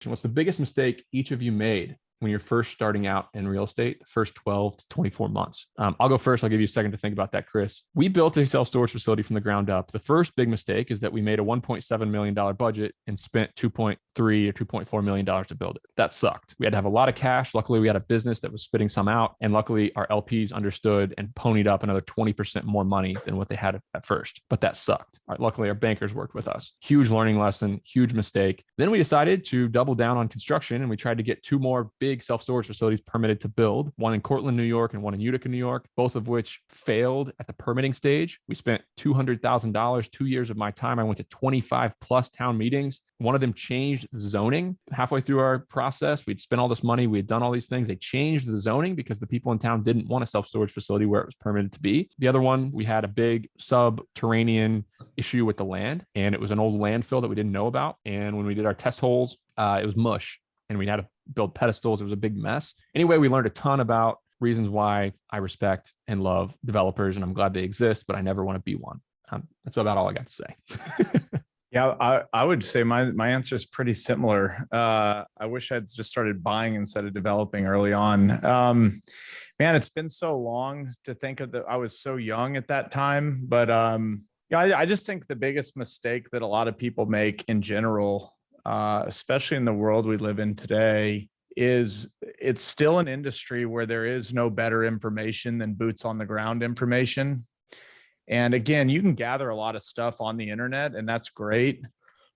What's the biggest mistake each of you made when you're first starting out in real estate, the first 12 to 24 months? I'll go first. I'll give you a second to think about that, Chris. We built a self-storage facility from the ground up. The first big mistake is that we made a $1.7 million budget and spent $2.3 or $2.4 million to build it. That sucked. We had to have a lot of cash. Luckily, we had a business that was spitting some out. And luckily, our LPs understood and ponied up another 20% more money than what they had at first. But that sucked. Luckily, our bankers worked with us. Huge learning lesson, huge mistake. Then we decided to double down on construction, and we tried to get two more big self-storage facilities permitted to build, one in Cortland, New York, and one in Utica, New York, both of which failed at the permitting stage. We spent $200,000, 2 years of my time. I went to 25 plus town meetings. One of them changed the zoning halfway through our process. We'd spent all this money. We had done all these things. They changed the zoning because the people in town didn't want a self-storage facility where it was permitted to be. The other one, we had a big subterranean issue with the land, and it was an old landfill that we didn't know about. And when we did our test holes, it was mush, and we had to build pedestals. It was a big mess. Anyway, we learned a ton about reasons why I respect and love developers, and I'm glad they exist, but I never want to be one. That's about all I got to say. Yeah, I would say my answer is pretty similar. I wish I'd just started buying instead of developing early on. Man, it's been so long to think of I was so young at that time, but yeah, I just think the biggest mistake that a lot of people make in general, especially in the world we live in today, is it's still an industry where there is no better information than boots on the ground information. And again, you can gather a lot of stuff on the internet, and that's great.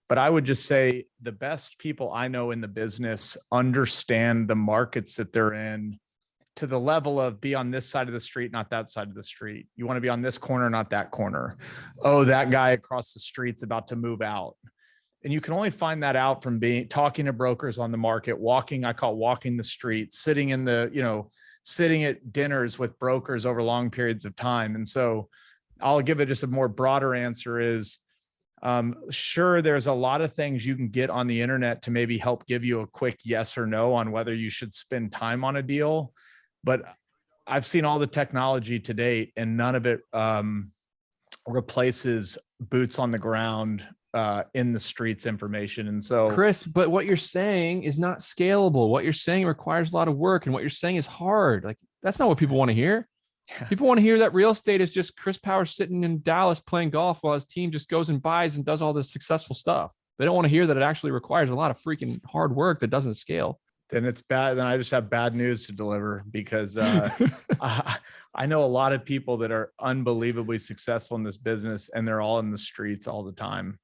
But I would just say the best people I know in the business understand the markets that they're in to the level of be on this side of the street, not that side of the street. You want to be on this corner, not that corner. Oh, that guy across the street's about to move out. And you can only find that out from talking to brokers on the market, I call walking the street, sitting sitting at dinners with brokers over long periods of time. And so I'll give it just a more broader answer is, sure, there's a lot of things you can get on the internet to maybe help give you a quick yes or no on whether you should spend time on a deal. But I've seen all the technology to date, and none of it replaces boots on the ground in the streets information. And so, Chris, but what you're saying is not scalable. What you're saying requires a lot of work, and what you're saying is hard. Like, that's not what people want to hear. People want to hear that real estate is just Chris Powers sitting in Dallas playing golf while his team just goes and buys and does all this successful stuff. They don't want to hear that it actually requires a lot of freaking hard work that doesn't scale. Then it's bad. Then I just have bad news to deliver because I know a lot of people that are unbelievably successful in this business, and they're all in the streets all the time.